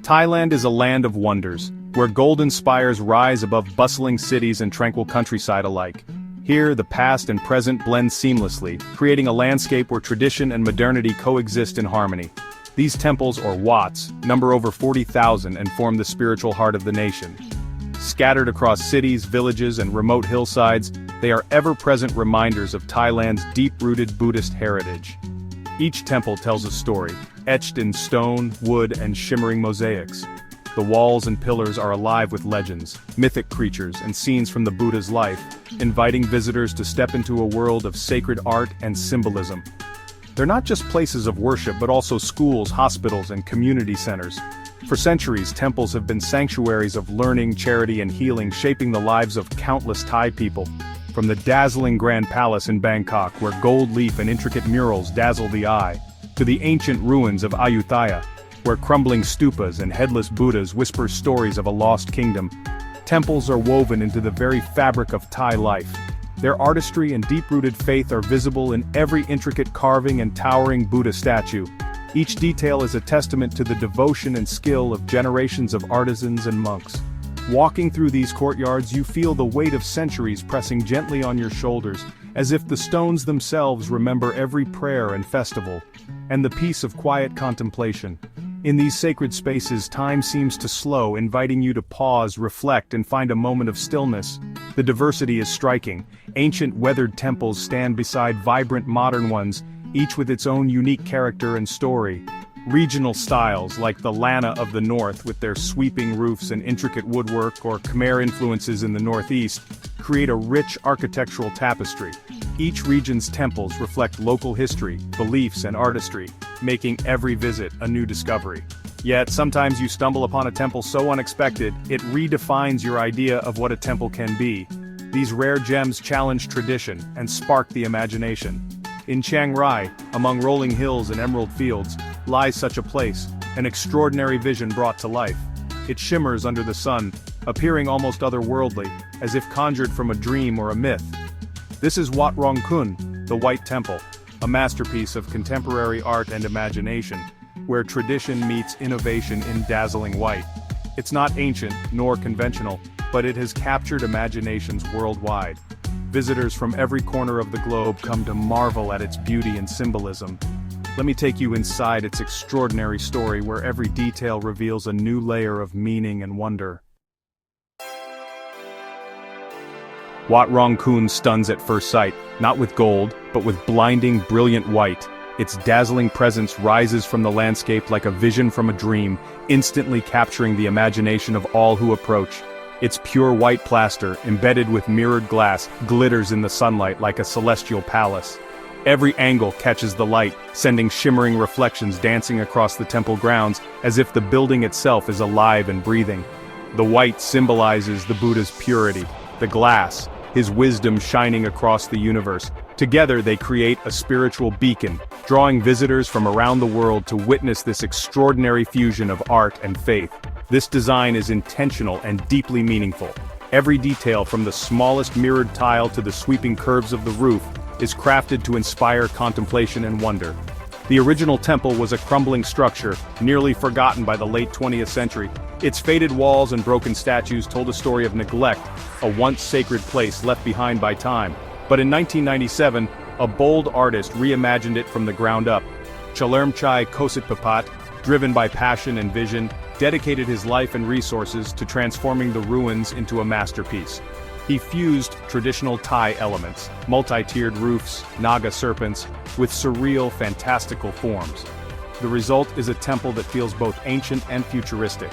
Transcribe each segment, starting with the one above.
Thailand is a land of wonders, where golden spires rise above bustling cities and tranquil countryside alike. Here, the past and present blend seamlessly, creating a landscape where tradition and modernity coexist in harmony. These temples, or wats, number over 40,000 and form the spiritual heart of the nation. Scattered across cities, villages, and remote hillsides, they are ever-present reminders of Thailand's deep-rooted Buddhist heritage. Each temple tells a story, etched in stone, wood, and shimmering mosaics. The walls and pillars are alive with legends, mythic creatures, and scenes from the Buddha's life, inviting visitors to step into a world of sacred art and symbolism. They're not just places of worship but also schools, hospitals, and community centers. For centuries, temples have been sanctuaries of learning, charity, and healing, shaping the lives of countless Thai people. From the dazzling Grand Palace in Bangkok, where gold leaf and intricate murals dazzle the eye, to the ancient ruins of Ayutthaya, where crumbling stupas and headless Buddhas whisper stories of a lost kingdom, temples are woven into the very fabric of Thai life. Their artistry and deep-rooted faith are visible in every intricate carving and towering Buddha statue. Each detail is a testament to the devotion and skill of generations of artisans and monks. Walking through these courtyards, you feel the weight of centuries pressing gently on your shoulders, as if the stones themselves remember every prayer and festival, and the peace of quiet contemplation. In these sacred spaces, time seems to slow, inviting you to pause, reflect, and find a moment of stillness. The diversity is striking. Ancient weathered temples stand beside vibrant modern ones, each with its own unique character and story. Regional styles, like the Lana of the North with their sweeping roofs and intricate woodwork, or Khmer influences in the Northeast, create a rich architectural tapestry. Each region's temples reflect local history, beliefs, and artistry, making every visit a new discovery. Yet, sometimes you stumble upon a temple so unexpected, it redefines your idea of what a temple can be. These rare gems challenge tradition and spark the imagination. In Chiang Rai, among rolling hills and emerald fields, lies such a place, an extraordinary vision brought to life. It shimmers under the sun, appearing almost otherworldly, as if conjured from a dream or a myth. This is Wat Rong Khun, the White Temple, a masterpiece of contemporary art and imagination, where tradition meets innovation in dazzling white. It's not ancient, nor conventional, but it has captured imaginations worldwide. Visitors from every corner of the globe come to marvel at its beauty and symbolism. Let me take you inside its extraordinary story, where every detail reveals a new layer of meaning and wonder. Wat Rong Khun stuns at first sight, not with gold, but with blinding, brilliant white. Its dazzling presence rises from the landscape like a vision from a dream, instantly capturing the imagination of all who approach. Its pure white plaster, embedded with mirrored glass, glitters in the sunlight like a celestial palace. Every angle catches the light, sending shimmering reflections dancing across the temple grounds, as if the building itself is alive and breathing. The white symbolizes the Buddha's purity, the glass, his wisdom shining across the universe. Together they create a spiritual beacon, drawing visitors from around the world to witness this extraordinary fusion of art and faith. This design is intentional and deeply meaningful. Every detail, from the smallest mirrored tile to the sweeping curves of the roof, is crafted to inspire contemplation and wonder. The original temple was a crumbling structure, nearly forgotten by the late 20th century. Its faded walls and broken statues told a story of neglect, a once sacred place left behind by time. But in 1997, a bold artist reimagined it from the ground up. Chalermchai Kositpapat, driven by passion and vision, dedicated his life and resources to transforming the ruins into a masterpiece. He fused traditional Thai elements, multi-tiered roofs, Naga serpents, with surreal, fantastical forms. The result is a temple that feels both ancient and futuristic,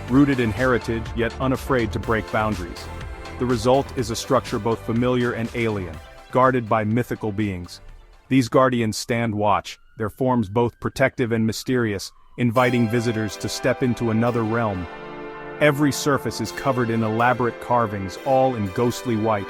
rooted in heritage yet unafraid to break boundaries. The result is a structure both familiar and alien, guarded by mythical beings. These guardians stand watch, their forms both protective and mysterious, inviting visitors to step into another realm. Every surface is covered in elaborate carvings, all in ghostly white.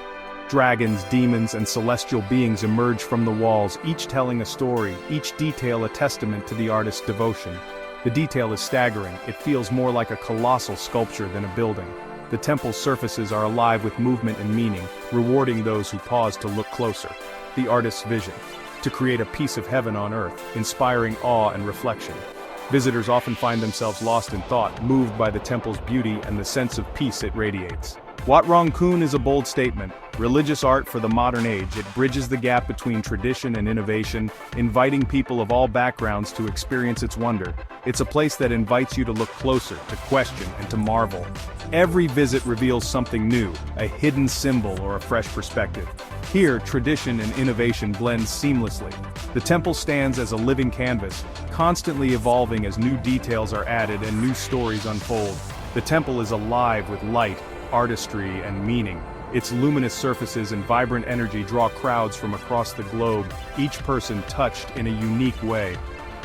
Dragons, demons, and celestial beings emerge from the walls, each telling a story, each detail a testament to the artist's devotion. The detail is staggering. It feels more like a colossal sculpture than a building. The temple's surfaces are alive with movement and meaning, rewarding those who pause to look closer. The artist's vision: to create a piece of heaven on earth, inspiring awe and reflection. Visitors often find themselves lost in thought, moved by the temple's beauty and the sense of peace it radiates. Wat Rong Khun is a bold statement, religious art for the modern age. It bridges the gap between tradition and innovation, inviting people of all backgrounds to experience its wonder. It's a place that invites you to look closer, to question, and to marvel. Every visit reveals something new, a hidden symbol or a fresh perspective. Here, tradition and innovation blend seamlessly. The temple stands as a living canvas, constantly evolving as new details are added and new stories unfold. The temple is alive with light, artistry, and meaning. Its luminous surfaces and vibrant energy draw crowds from across the globe, each person touched in a unique way.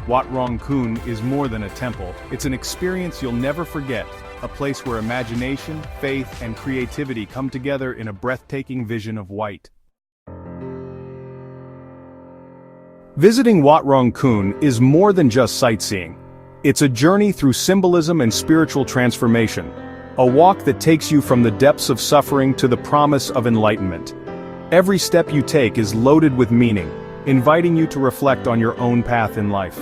Wat Rong Khun is more than a temple. It's an experience you'll never forget, a place where imagination, faith, and creativity come together in a breathtaking vision of white. Visiting Wat Rong Khun is more than just sightseeing. It's a journey through symbolism and spiritual transformation. A walk that takes you from the depths of suffering to the promise of enlightenment. Every step you take is loaded with meaning, inviting you to reflect on your own path in life.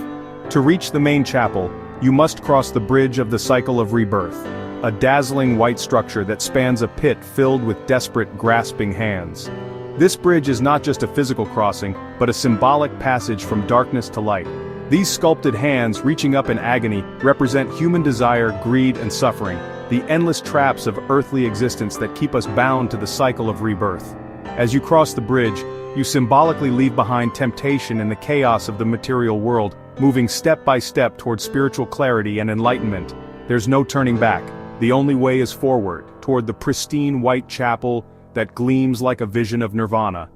To reach the main chapel, you must cross the Bridge of the Cycle of Rebirth, a dazzling white structure that spans a pit filled with desperate, grasping hands. This bridge is not just a physical crossing, but a symbolic passage from darkness to light. These sculpted hands, reaching up in agony, represent human desire, greed, and suffering, the endless traps of earthly existence that keep us bound to the cycle of rebirth. As you cross the bridge, you symbolically leave behind temptation and the chaos of the material world, moving step by step toward spiritual clarity and enlightenment. There's no turning back. The only way is forward, toward the pristine white chapel that gleams like a vision of nirvana.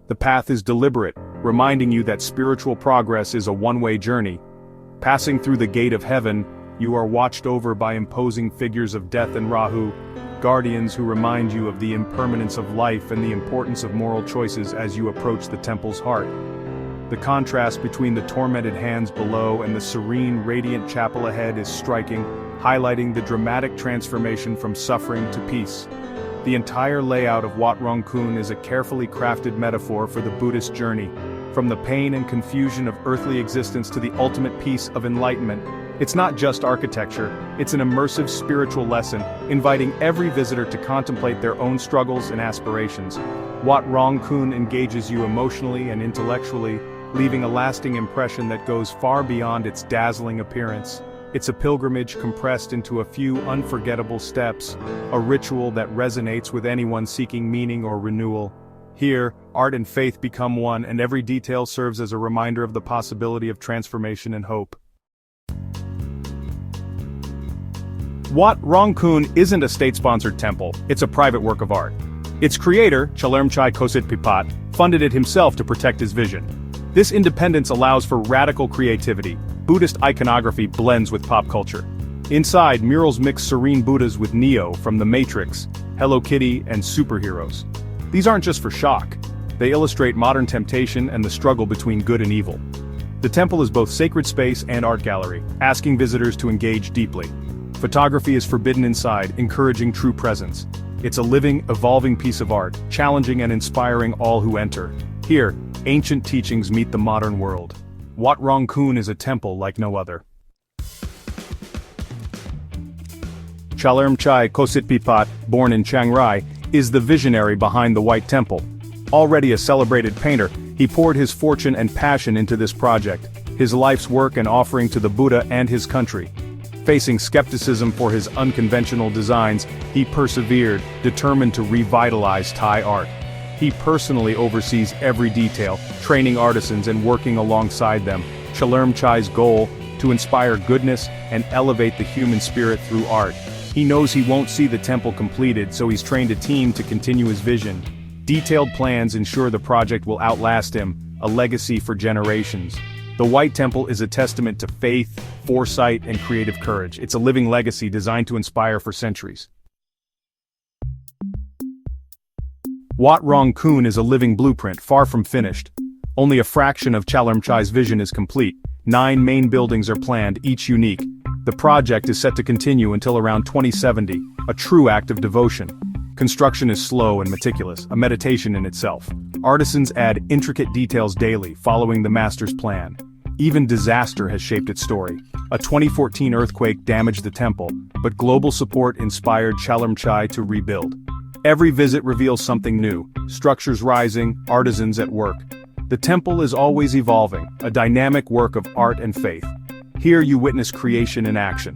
The path is deliberate, reminding you that spiritual progress is a one-way journey. Passing through the gate of heaven, you are watched over by imposing figures of Death and Rahu, guardians who remind you of the impermanence of life and the importance of moral choices as you approach the temple's heart. The contrast between the tormented hands below and the serene, radiant chapel ahead is striking, highlighting the dramatic transformation from suffering to peace. The entire layout of Wat Rong Khun is a carefully crafted metaphor for the Buddhist journey, from the pain and confusion of earthly existence to the ultimate peace of enlightenment. It's not just architecture, it's an immersive spiritual lesson, inviting every visitor to contemplate their own struggles and aspirations. Wat Rong Khun engages you emotionally and intellectually, leaving a lasting impression that goes far beyond its dazzling appearance. It's a pilgrimage compressed into a few unforgettable steps, a ritual that resonates with anyone seeking meaning or renewal. Here, art and faith become one, and every detail serves as a reminder of the possibility of transformation and hope. Wat Rong Khun isn't a state-sponsored temple, it's a private work of art. Its creator, Chalermchai Kositpipat, funded it himself to protect his vision. This independence allows for radical creativity. Buddhist iconography blends with pop culture. Inside, murals mix serene Buddhas with Neo from The Matrix, Hello Kitty, and superheroes. These aren't just for shock. They illustrate modern temptation and the struggle between good and evil. The temple is both sacred space and art gallery, asking visitors to engage deeply. Photography is forbidden inside, encouraging true presence. It's a living, evolving piece of art, challenging and inspiring all who enter. Here, ancient teachings meet the modern world. Wat Rong Khun is a temple like no other. Chalermchai Kositpipat, born in Chiang Rai, is the visionary behind the White Temple. Already a celebrated painter, he poured his fortune and passion into this project, his life's work an offering to the Buddha and his country. Facing skepticism for his unconventional designs, he persevered, determined to revitalize Thai art. He personally oversees every detail, training artisans and working alongside them. Chalermchai's goal, to inspire goodness and elevate the human spirit through art. He knows he won't see the temple completed, so he's trained a team to continue his vision. Detailed plans ensure the project will outlast him, a legacy for generations. The White Temple is a testament to faith, foresight, and creative courage. It's a living legacy designed to inspire for centuries. Wat Rong Khun is a living blueprint, far from finished. Only a fraction of Chalermchai's vision is complete. 9 main buildings are planned, each unique. The project is set to continue until around 2070, a true act of devotion. Construction is slow and meticulous, a meditation in itself. Artisans add intricate details daily, following the master's plan. Even disaster has shaped its story. A 2014 earthquake damaged the temple, but global support inspired Chalermchai to rebuild. Every visit reveals something new: structures rising, artisans at work. The temple is always evolving, a dynamic work of art and faith. Here you witness creation in action.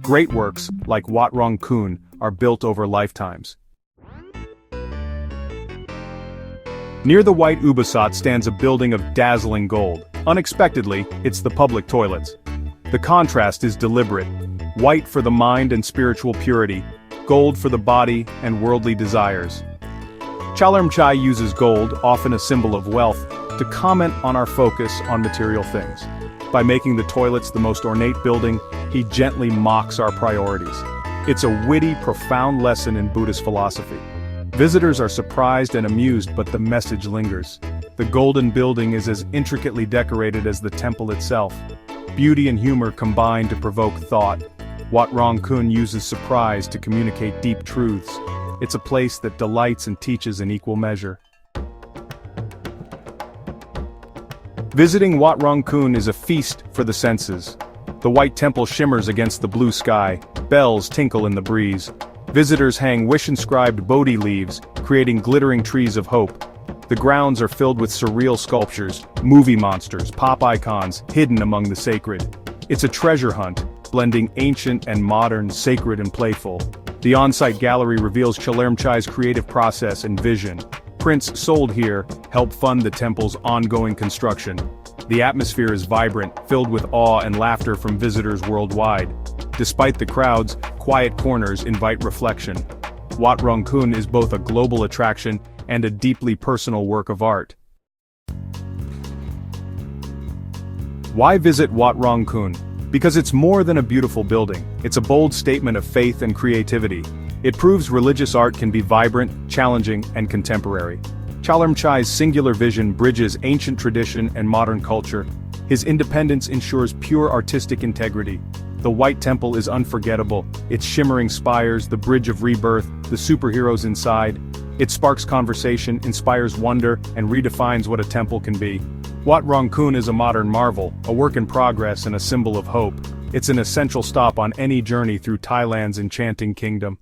Great works, like Wat Rong Khun, are built over lifetimes. Near the White Ubosat stands a building of dazzling gold. Unexpectedly, it's the public toilets. The contrast is deliberate: white for the mind and spiritual purity, gold for the body and worldly desires. Chalermchai uses gold, often a symbol of wealth, to comment on our focus on material things. By making the toilets the most ornate building, he gently mocks our priorities. It's a witty, profound lesson in Buddhist philosophy. Visitors are surprised and amused, but the message lingers. The golden building is as intricately decorated as the temple itself. Beauty and humor combine to provoke thought. Wat Rong Khun uses surprise to communicate deep truths. It's a place that delights and teaches in equal measure. Visiting Wat Rong Khun is a feast for the senses. The white temple shimmers against the blue sky, bells tinkle in the breeze. Visitors hang wish-inscribed Bodhi leaves, creating glittering trees of hope. The grounds are filled with surreal sculptures, movie monsters, pop icons, hidden among the sacred. It's a treasure hunt, blending ancient and modern, sacred and playful. The on-site gallery reveals Chalermchai's creative process and vision. Prints sold here help fund the temple's ongoing construction. The atmosphere is vibrant, filled with awe and laughter from visitors worldwide. Despite the crowds, quiet corners invite reflection. Wat Rong Khun is both a global attraction and a deeply personal work of art. Why visit Wat Rong Khun? Because it's more than a beautiful building. It's a bold statement of faith and creativity. It proves religious art can be vibrant, challenging, and contemporary. Chalermchai's singular vision bridges ancient tradition and modern culture. His independence ensures pure artistic integrity. The White Temple is unforgettable: its shimmering spires, the Bridge of Rebirth, the superheroes inside. It sparks conversation, inspires wonder, and redefines what a temple can be. Wat Rong Khun is a modern marvel, a work in progress and a symbol of hope. It's an essential stop on any journey through Thailand's enchanting kingdom.